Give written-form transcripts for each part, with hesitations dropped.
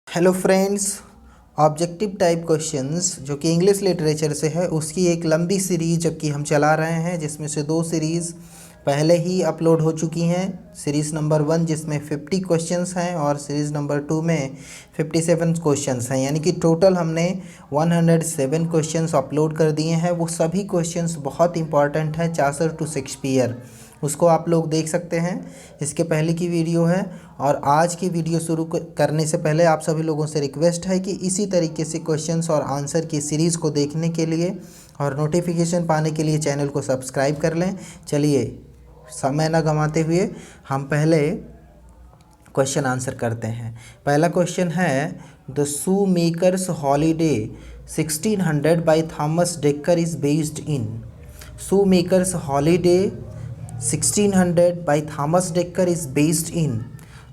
Hello friends, objective type questions जो कि English literature से है उसकी एक लंबी सीरीज जबकि हम चला रहे हैं, जिसमें से दो सीरीज़ पहले ही अपलोड हो चुकी हैं। सीरीज़ नंबर 1 जिसमें 50 क्वेश्चंस हैं और सीरीज़ नंबर 2 में 57 क्वेश्चंस हैं, यानी कि टोटल हमने 107 क्वेश्चंस अपलोड कर दिए हैं। वो सभी क्वेश्चंस बहुत इंपॉर्टेंट हैं, चार्सर टू शेक्सपियर, उसको आप लोग देख सकते हैं। इसके पहले की वीडियो है। और आज की वीडियो शुरू करने से पहले आप सभी लोगों से रिक्वेस्ट है कि इसी तरीके से क्वेश्चंस और आंसर की सीरीज़ को देखने के लिए और नोटिफिकेशन पाने के लिए चैनल को सब्सक्राइब कर लें। चलिए समय न गंवाते हुए हम पहले क्वेश्चन आंसर करते हैं। पहला क्वेश्चन है, the shoe makers holiday 1600 by Thomas decker is based in. Shoe makers holiday 1600 by Thomas decker is based in.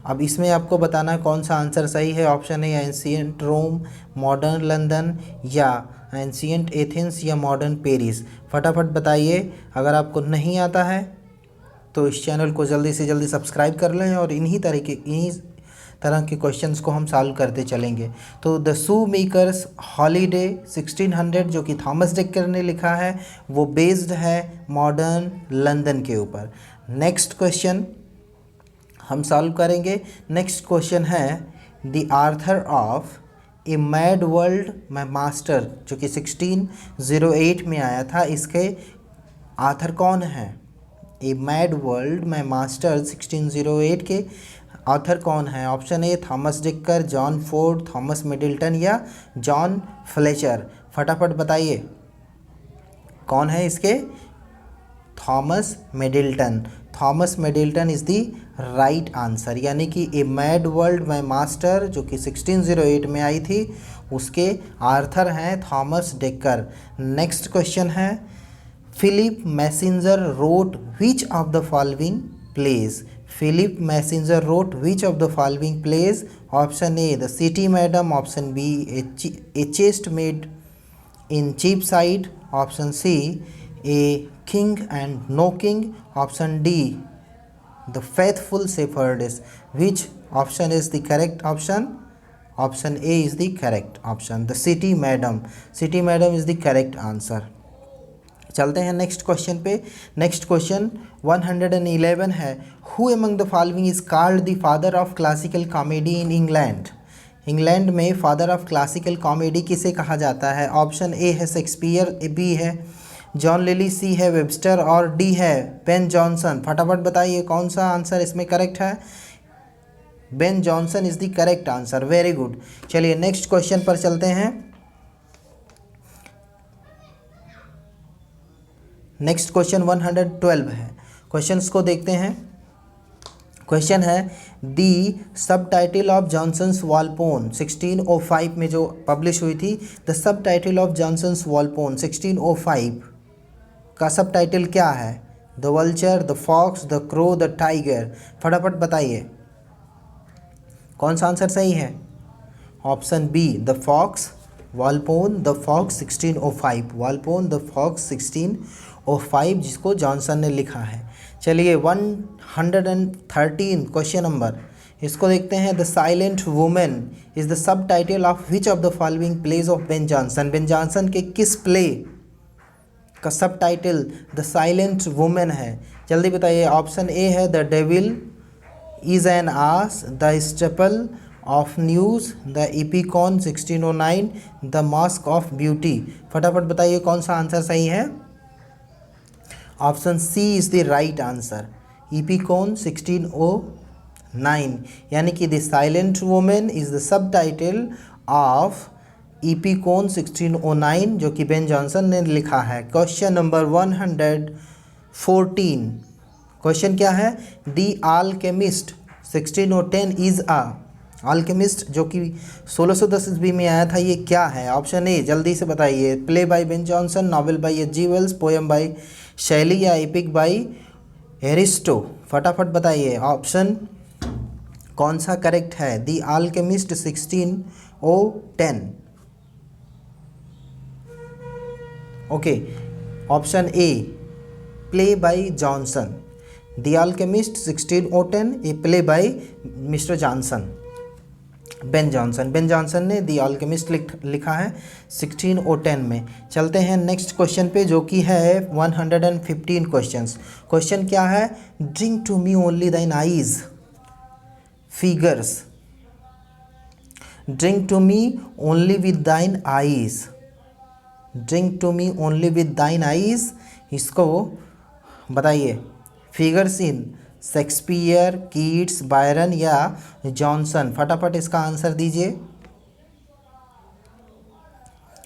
अब इसमें आपको बताना है कौन सा आंसर सही है। ऑप्शन है एंशियंट रोम, मॉडर्न लंदन, या एंशियंट एथेंस, या मॉडर्न पेरिस। फटाफट बताइए। अगर आपको नहीं आता है तो इस चैनल को जल्दी से जल्दी सब्सक्राइब कर लें और इन्हीं तरह के क्वेश्चंस को हम सॉल्व करते चलेंगे। तो द शू मेकर्स हॉलीडे 1600 जो कि थॉमस डेकर ने लिखा है वो बेस्ड है मॉडर्न लंदन के ऊपर। नेक्स्ट क्वेश्चन हम सॉल्व करेंगे। नेक्स्ट क्वेश्चन है, the Arthur of A mad world my master जो कि 1608 में आया था, इसके आथर कौन है? A mad world my master 1608 के ऑथर कौन है? Option A Thomas Dekker, John Ford, Thomas Middleton, या जॉन फ्लेचर। फटाफट बताइए कौन है इसके? Thomas Middleton. Thomas Middleton is the right answer, यानी कि a mad world my master जो कि 1608 में आई थी उसके आर्थर हैं थॉमस डिकर। नेक्स्ट क्वेश्चन है, Philip Massinger wrote which of the following plays. Philip Massinger wrote which of the following plays? Option A the city madam, option B a chest made in Cheapside, option C a king and no king, option D the faithful shepherds. Which option is the correct option? Option A is the correct option, the city madam. City madam is the correct answer. चलते हैं next question पे। Next question 111 है, who among the following is called the father of classical comedy in England. England में father of classical comedy किसे कहा जाता है? Option A है शेक्सपियर, बी है जॉन लिली, सी है वेबस्टर, और डी है बेन जॉनसन। फटाफट बताइए कौन सा आंसर इसमें करेक्ट है? Ben Jonson is the correct answer. Very good. चलिए नेक्स्ट क्वेश्चन पर चलते हैं। नेक्स्ट क्वेश्चन 112 है। क्वेश्चंस को देखते हैं। क्वेश्चन है, दी सब टाइटल ऑफ जॉनसन्स वॉलपोन 1605 में जो पब्लिश हुई थी, the subtitle of Johnson's वॉलपोन 1605 का सब टाइटल क्या है? The vulture, the fox, the crow, the tiger. फटाफट बताइए कौन सा आंसर सही है? Option B the fox, Volpone the fox 1605, Volpone the fox 1605 जिसको जॉनसन ने लिखा है। चलिए 113 क्वेश्चन नंबर, इसको देखते हैं। The silent woman is the subtitle of which of the following pledge of Ben Jonson. Ben Johnson के किस प्ले का सब टाइटल द साइलेंट वुमेन है? जल्दी बताइए। ऑप्शन ए है the devil is an ass, the staple of news, the Epicoene 1609, the mask of beauty. फटाफट बताइए कौन सा आंसर सही है? Option C is the right answer, Epicoene 1609, यानी कि the silent woman is the subtitle of Epicoene 1609 जो कि बेन जॉनसन ने लिखा है। Question number 114। क्वेश्चन क्या है? The alchemist 1610 is uh. Alchemist जो कि 1610 ईस्वी में आया था, ये क्या है? ऑप्शन ए जल्दी से बताइए, play by Ben Jonson, novel by H G. Wells, poem by Shelley, या एपिक बाय एरिस्टो। फटाफट बताइए ऑप्शन कौन सा करेक्ट है? The alchemist 1610। Okay, option A play by Jonson, the alchemist 1610 a play by mister Jonson. Ben Jonson ने the alchemist लिखा है 1610 में। चलते हैं नेक्स्ट क्वेश्चन पे जो कि है 115 क्वेश्चंस। क्वेश्चन क्या है? Drink to me only thine eyes figures, drink to me only with thine eyes, drink to me only with thine eyes, इसको बताइए। Figures in Shakespeare, Keats, Byron या जॉनसन? फटाफट इसका आंसर दीजिए।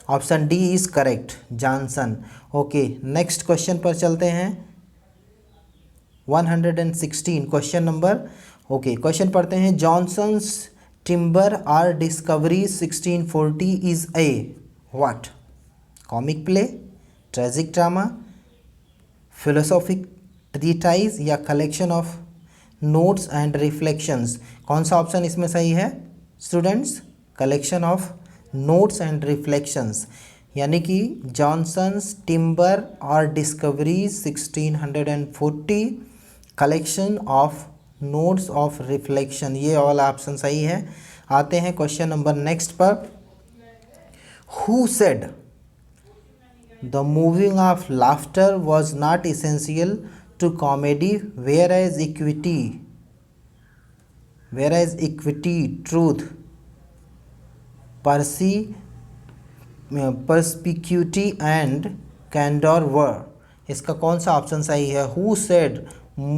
Option D is correct, Jonson. Okay, next question पर चलते हैं। 116 question number. Okay, question पढ़ते हैं। Jonson's timber or discovery 1640 is a what? Comic play, tragic drama, philosophic treatise या collection of notes and reflections? कौन सा option इसमें सही है students? Collection of notes and reflections, यानी कि जॉनसन्स टिम्बर और discovery 1640, collection of notes of reflection, ये वाला ऑप्शन सही है। आते हैं क्वेश्चन नंबर नेक्स्ट पर। Who said the moving of laughter was not essential to comedy, whereas equity, truth, perspicuity and candor were? इसका कौन सा ऑप्शन सही है? Who said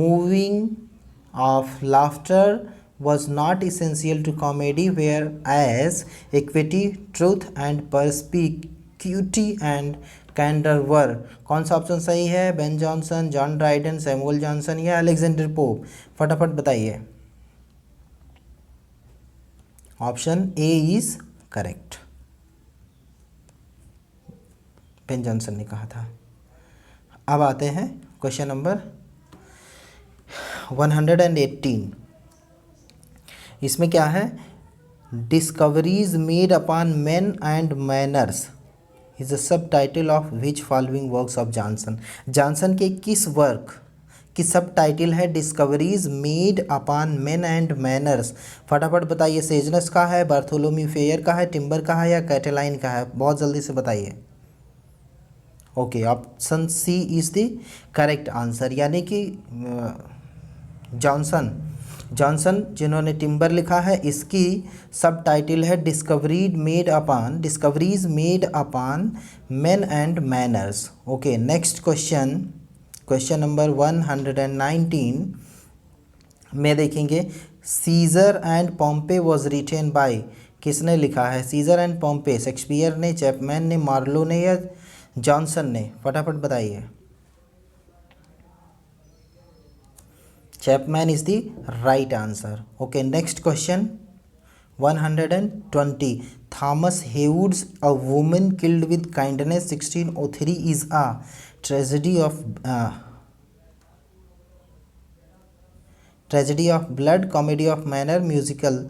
moving of laughter was not essential to comedy, whereas equity, truth and perspicuity and कैंडर वर? कौन सा option सही है? Ben Jonson, John Dryden, Samuel Johnson या अलेक्जेंडर पोप? फटाफट बताइए। Option A is correct, Ben Jonson ने कहा था। अब आते हैं क्वेश्चन नंबर 118। इसमें क्या है? Discoveries made upon men and manners is a subtitle of which following works of Jonson? Jonson के किस वर्क की सब टाइटल है discoveries made upon men and manners? फटाफट बताइए। सेजनस का है, बार्थोलोम्यू फेयर का है, टिम्बर का है या कैटेलाइन का है? बहुत जल्दी से बताइए। Okay, option C is the correct answer, यानी कि जॉनसन जिन्होंने टिम्बर लिखा है, इसकी सब टाइटल है discoveries made upon men and manners. Okay, next question number 119 में देखेंगे। Caesar and Pompey was written by, किसने लिखा है? सीजर एंड पॉम्पे, शेक्सपियर ने, चैपमैन ने, मार्लो ने या जॉनसन ने? फटाफट बताइए। Chapman is the right answer. Okay, next question 120। Thomas Heywood's a woman killed with kindness 1603 is a tragedy of blood, comedy of manner, musical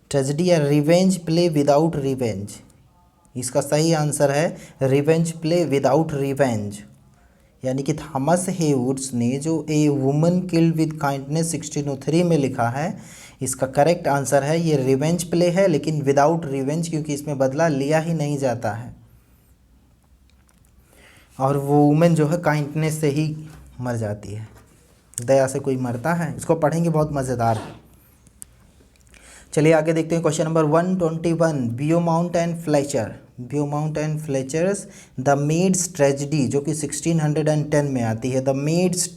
tragedy या revenge play without revenge? इसका सही answer है revenge play without revenge, यानी कि Thomas हेवुड्स ने जो a woman killed with kindness 1603 में लिखा है, इसका करेक्ट आंसर है ये रिवेंज प्ले है, लेकिन विदाउट रिवेंज, क्योंकि इसमें बदला लिया ही नहीं जाता है और वो वुमेन जो है काइंडनेस से ही मर जाती है, दया से कोई मरता है। इसको पढ़ेंगे, बहुत मज़ेदार है। चलिए आगे देखते हैं question number 121। Beaumont and Fletcher's the maid's tragedy, जो कि 1610 में आती है। The maid's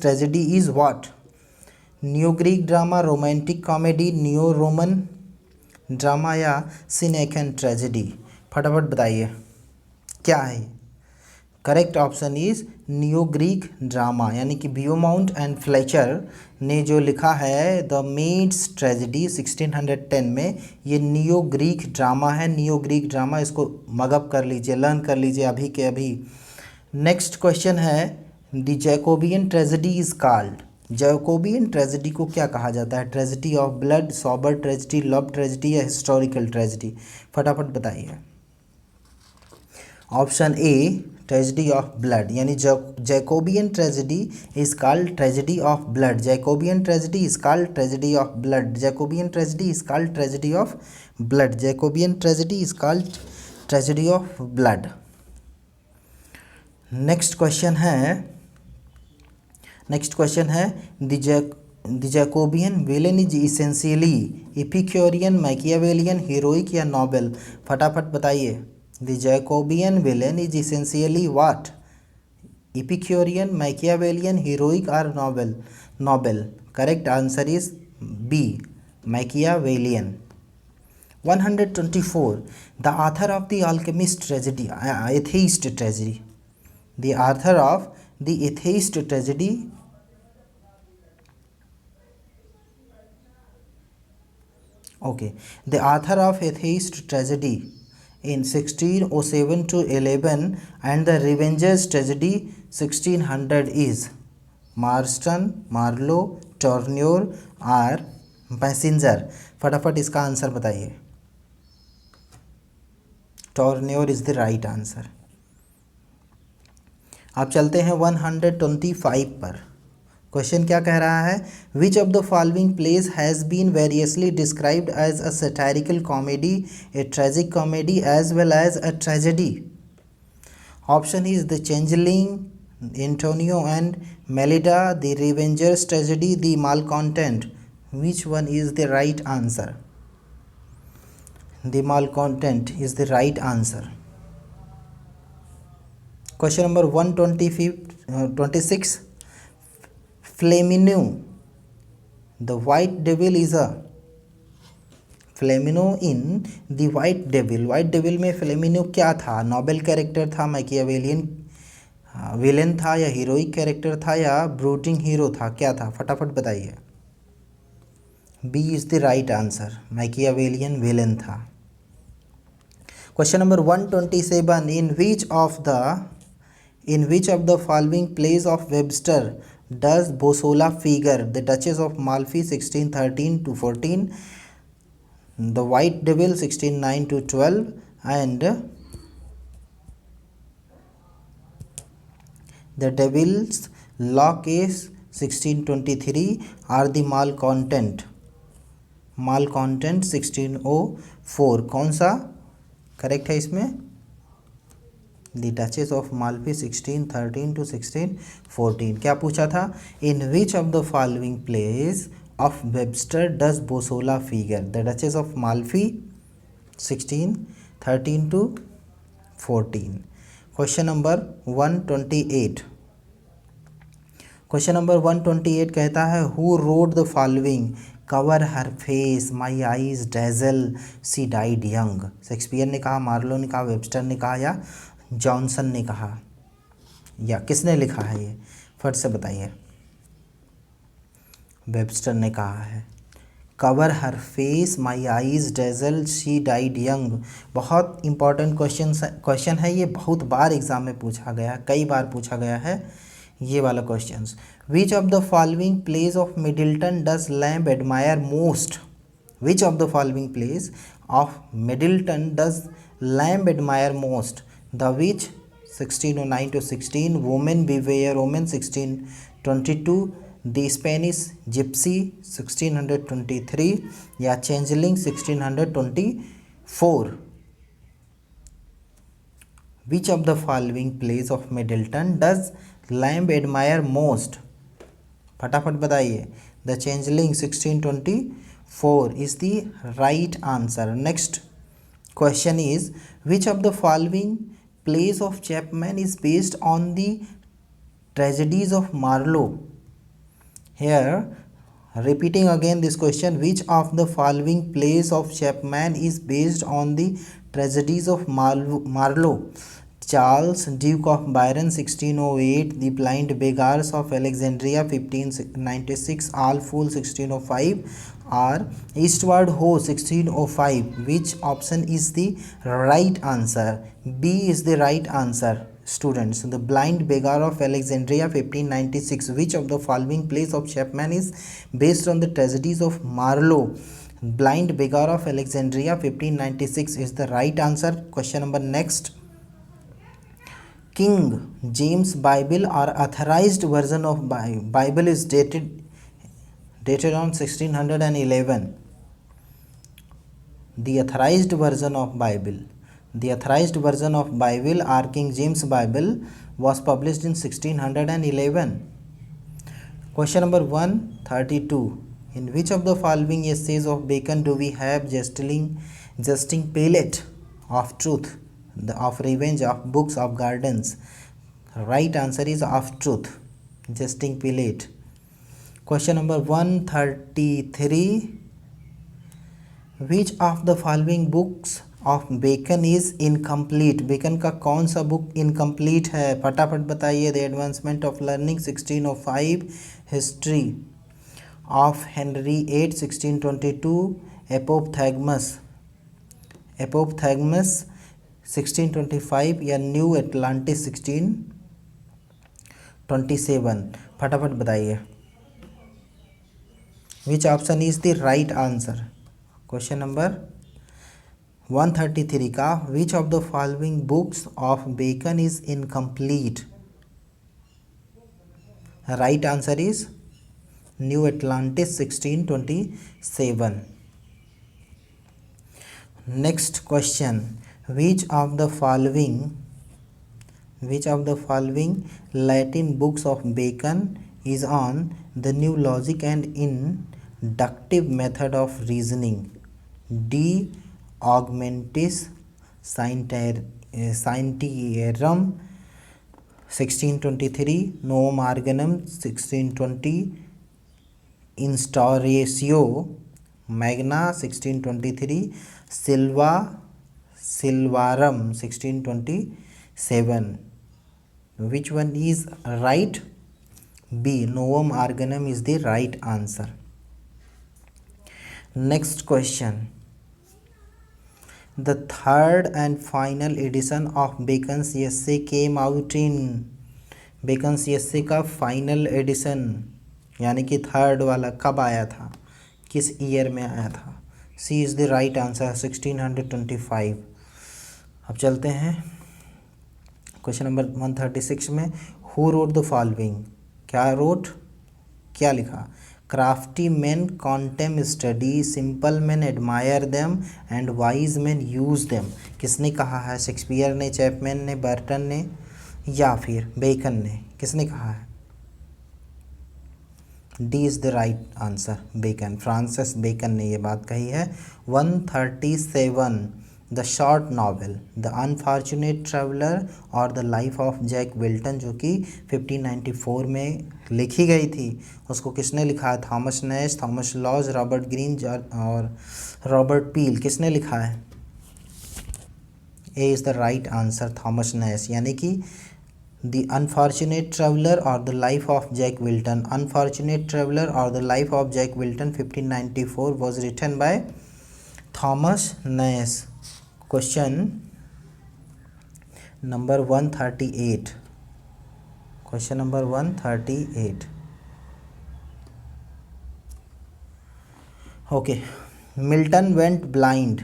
tragedy is what? New Greek drama, romantic comedy, new Roman drama या सिनेकन ट्रेजेडी? फटाफट बताइए क्या है। Correct option is new Greek drama, यानी कि बियोमाउंट एंड फ्लेचर ने जो लिखा है द मेड्स ट्रेजेडी 1610 में, ये न्यू ग्रीक ड्रामा है। न्यू ग्रीक ड्रामा, इसको मगअप कर लीजिए, लर्न कर लीजिए अभी के अभी। नेक्स्ट क्वेश्चन है the Jacobean tragedy is called. Jacobean tragedy को क्या कहा जाता है? Tragedy of blood, sober tragedy, love tragedy या हिस्टोरिकल ट्रेजेडी? फटाफट बताइए। Option A tragedy of blood, यानी Jacobean tragedy is called tragedy of blood, Jacobean tragedy is called tragedy of blood, Jacobean tragedy is called tragedy of blood, Jacobean tragedy is called tragedy of blood. Next question है the Jacobean villain is essentially Epicurean, Machiavellian, heroic या noble. फटाफट बताइए। The Jacobean villain is essentially what? Epicurean, Machiavellian, heroic और noble? Noble. Correct answer is B, Machiavellian. 124 the author of the alchemist tragedy, atheist tragedy, the author of the atheist tragedy, okay, the author of atheist tragedy in 1607 to 11 and the Revenger's tragedy 1600 is Marston, Marlowe, Tourneur और messenger. फटाफट इसका answer बताइए। टॉर्न्योर is the right answer. अब चलते हैं 125 पर। Question क्या कह रहा है? Which of the following plays has been variously described as a satirical comedy, a tragic comedy as well as a tragedy? Option is the changeling, Antonio and Mellida, the revenger's tragedy, the malcontent. Which one is the right answer? The malcontent is the right answer. Question number 126 Flaminio, the white devil is a Flaminio in the white devil, white devil में फ्लेमिनो क्या था? Nobel character था, Machiavellian villain था, या heroic character था, या ब्रूटिंग hero था? क्या था? फटाफट बताइए। B is the right answer, Machiavellian villain था। Question number 127 in which of the following plays of Webster does Bosola figure? The Duchess of Malfi 1613 to 14, The White Devil 1609 to 12 and The Devil's Lock is 1623 are the Malcontent 1604। कौन सा correct है इसमें? The Duchess of Malfi 1613 to 1614। क्या पूछा था? In which of the following plays of Webster does Bosola figure? The Duchess of Malfi 1613 to 14। Question number 128 कहता है who wrote the following? Cover her face, my eyes dazzle, she died young. Shakespeare ने कहा, Marlowe ने कहा, Webster ने कहा, या Jonson ने कहा, या किसने लिखा है ये? फट से बताइए। वेबस्टर ने कहा है। Cover her face, my eyes dazzle, she died young. बहुत इंपॉर्टेंट क्वेश्चन है ये, बहुत बार एग्जाम में पूछा गया, कई बार पूछा गया है ये वाला question. Which of the following plays of Middleton does lamb admire most? Which of the following plays of Middleton does lamb admire most? The Witch 1609 to 16, Woman Beware Woman 1622, The Spanish Gypsy 1623 या Changeling 1624। Which of the following plays of Middleton does Lamb admire most? फटाफट बताइए। The Changeling 1624 is the right answer. Next question is which of the following plays of Chapman is based on the tragedies of Marlowe? Here repeating again this question, which of the following plays of Chapman is based on the tragedies of Marlowe? Charles, Duke of Byron 1608, The Blind Beggars of Alexandria 1596, All Fool 1605 or Eastward Ho 1605. Which option is the right answer? B is the right answer, students. The Blind Beggar of Alexandria 1596. Which of the following plays of Chapman is based on the tragedies of Marlowe? Blind Beggar of Alexandria 1596 is the right answer. Question number next. King James Bible or authorized version of Bible is dated on 1611. The authorized version of Bible. The authorized version of Bible or King James Bible was published in 1611. Question number 132. In which of the following essays of Bacon do we have jesting pallet of truth, of revenge, of books, of gardens? Right answer is of truth, jesting pallet. Question number 133. Which of the following books of Bacon is incomplete? Bacon का कौन सा book incomplete है? फटाफट बताइए. The advancement of learning 1605, history of Henry 8 1622, apophthegms 1625 या New Atlantis 1627. फटाफट बताइए. Which option is the right answer? Question number 133 का which of the following books of Bacon is incomplete? Right answer is New Atlantis 1627. Next question. Which of the following Latin books of Bacon is on the new logic and inductive method of reasoning? De Augmentis Scientiarum 1623, Novum Organum 1620, Instauratio Magna 1623, Silvarum 1627. Which one is right? B. Novum Organum is the right answer. Next question. The third and final edition of Bacon's essay came out in. Bacon's essay का final addition यानी कि third वाला कब आया था? किस year में आया था? C is the right answer, 1625. अब चलते हैं क्वेश्चन नंबर 136 में. Who wrote the following? क्या लिखा? Crafty man contemn study, simple man admire them and wise man use them. किसने कहा है? शेक्सपियर ने, चैपमैन ने, बर्टन ने या फिर बेकन ने? किसने कहा है? D is the right answer, Bacon, Francis Bacon ने ये बात कही है. 137. The short novel the unfortunate traveller और the life of Jack Wilton जो कि 1594 में लिखी गई थी, उसको किसने लिखा है? Thomas Nashe, Thomas Lodge, Robert Greene और रॉबर्ट पील. किसने लिखा है? A is the right answer, Thomas Nashe. यानी कि द अनफॉर्चुनेट ट्रैवलर और the life of Jack Wilton, unfortunate traveller और the life of Jack Wilton 1594 was written by Thomas Nashe. Question number 138. Question number 138. Okay. Milton went blind.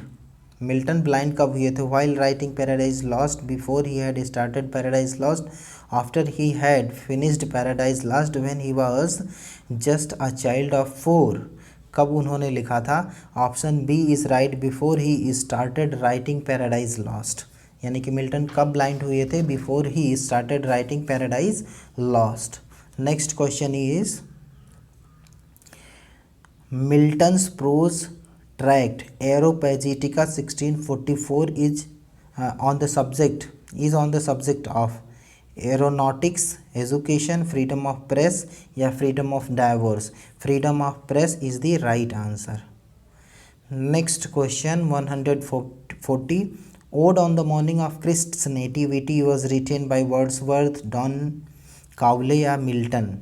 Milton blind कब हुए थे? While writing Paradise Lost, before he had started Paradise Lost, after he had finished Paradise Lost, when he was just a child of 4. कब उन्होंने लिखा था? Option B is right, before he started writing Paradise Lost. यानी कि Milton कब blind हुए थे? Before he started writing Paradise Lost. Next question is Milton's prose tract Areopagitica 1644 is on the subject of aeronautics, education, freedom of press या freedom of divorce. Freedom of press is the right answer. Next question 140. Ode on the morning of Christ's nativity was written by Wordsworth, don Cowley या Milton.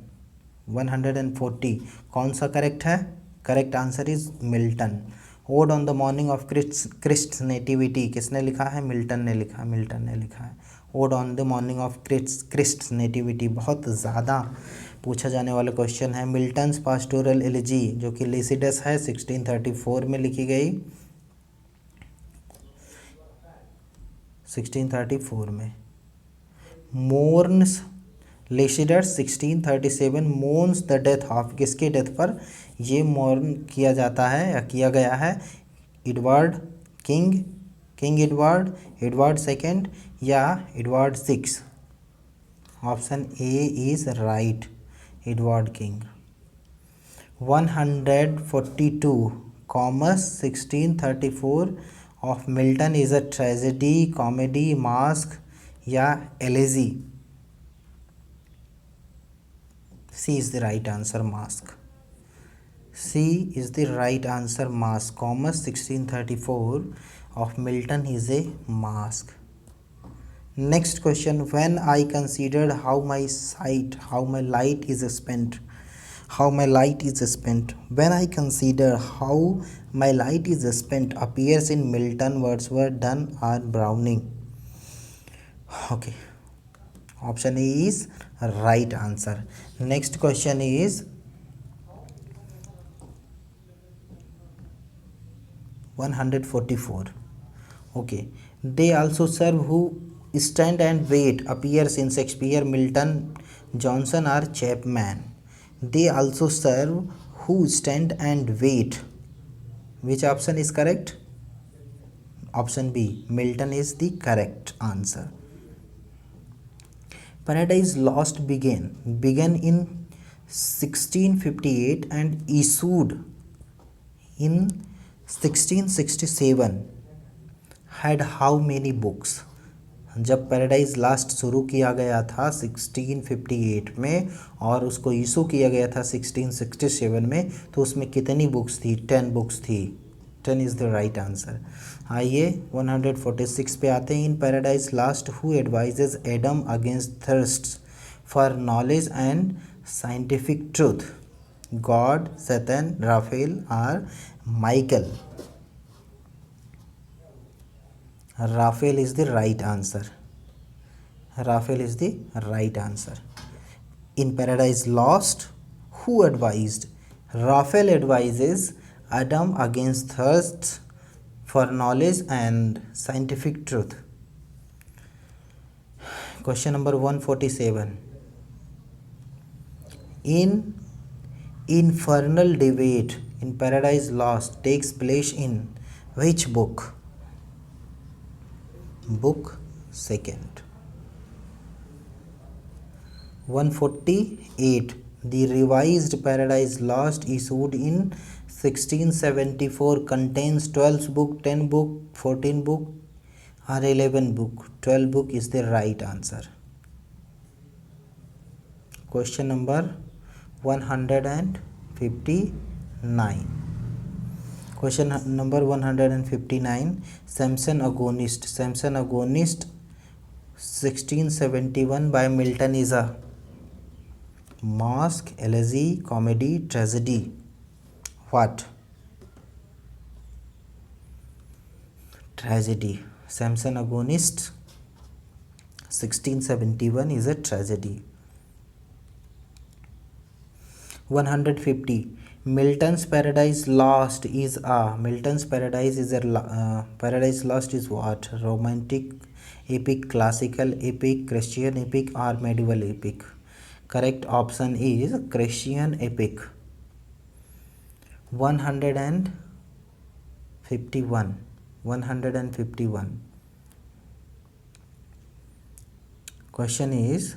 140 कौन सा correct है? Correct answer is Milton. Ode on the morning of Christ's nativity किसने लिखा है? Milton ने लिखा है. Ode on the morning of Christ's nativity बहुत ज़्यादा पूछा जाने वाला क्वेश्चन है. मिल्टन्स पास्टोरल एलिजी जो कि लिसिडस है 1634 में लिखी गई. 1634 में. मोर्न्स लेसिडस 1637 मोर्न्स द डेथ ऑफ, किसके डेथ पर ये मोर्न किया जाता है या किया गया है? Edward King Edward, Edward second या Edward six? Option A is right, Edward King. 142 Comus 1634 of Milton is a tragedy, comedy, masque या elegy? C is the right answer, mask. C is the right answer, mask. Comus 1634 of Milton is a mask. Next question, when I considered how my light is spent, when I consider how my light is spent appears in Milton, Wordsworth, Donne or Browning? Okay, option A is right answer. Next question is 144. Okay, they also serve who stand and wait appears in Shakespeare, Milton, Johnson or Chapman? They also serve who stand and wait. Which option is correct? Option B, Milton is the correct answer. Paradise Lost began in 1658 and issued in 1667. Had how many books? जब paradise last शुरू किया गया था 1658 में और उसको issue किया गया था 1667 में, तो उसमें कितनी बुक्स थी? 10 बुक्स थी। 10 इज़ द राइट आंसर। आइए 146 पे आते हैं। In Paradise Lost who advises Adam against thirst for knowledge and scientific truth? God, Satan, Raphael और Michael? Raphael is the right answer. Raphael is the right answer. In Paradise Lost, who advised? Raphael advises Adam against thirst for knowledge and scientific truth. Question number 147. In infernal debate in Paradise Lost takes place in which book? Book second. 148. The revised Paradise Lost issued in 1674 contains 12 book, 10 book, 14 book or 11 book? 12 book is the right answer. Question number 159. Question number 159. Samson Agonist 1671 by Milton is a mask, elegy, comedy, tragedy? What? Tragedy. Samson Agonist 1671 is a tragedy. 150. Milton's Paradise Lost is Paradise Lost is what? Romantic epic, classical epic, Christian epic or medieval epic? Correct option is Christian epic. 151. Question is,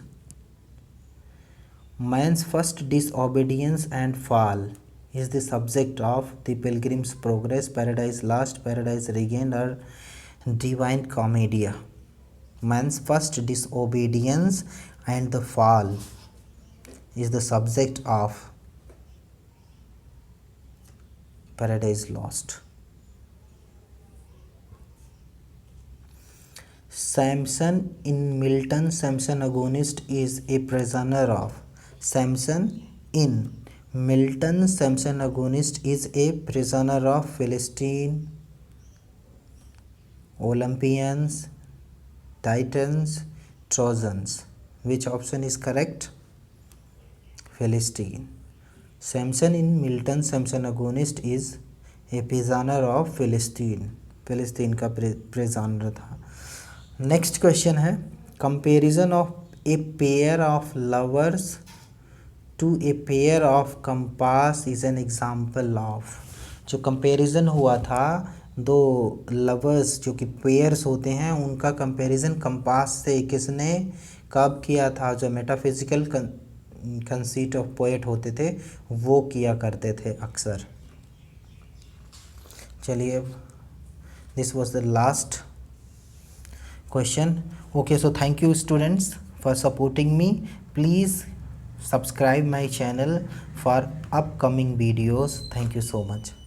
man's first disobedience and fall is the subject of The Pilgrim's Progress, Paradise Lost, Paradise Regained or Divine Commedia? Man's first disobedience and the fall is the subject of Paradise Lost. Samson in Milton, Samson Agonist is a prisoner of. Samson in Milton, Samson Agonist is a prisoner of Philistine, Olympians, Titans, Trojans? Which option is correct? Philistine. Samson in Milton, Samson Agonist is a prisoner of Philistine. फिलिस्तीन का prisoner था. Next question है, comparison of a pair of lovers to a pair of compass is an example of. जो comparison हुआ था दो lovers जो कि पेयर्स होते हैं, उनका कंपैरिजन कंपास से किसने कब किया था? जो मेटाफिजिकल कंसीट ऑफ पोएट होते थे वो किया करते थे अक्सर। चलिए, this was the last question. Okay, so thank you students for supporting me. Please subscribe my channel for upcoming videos. Thank you so much.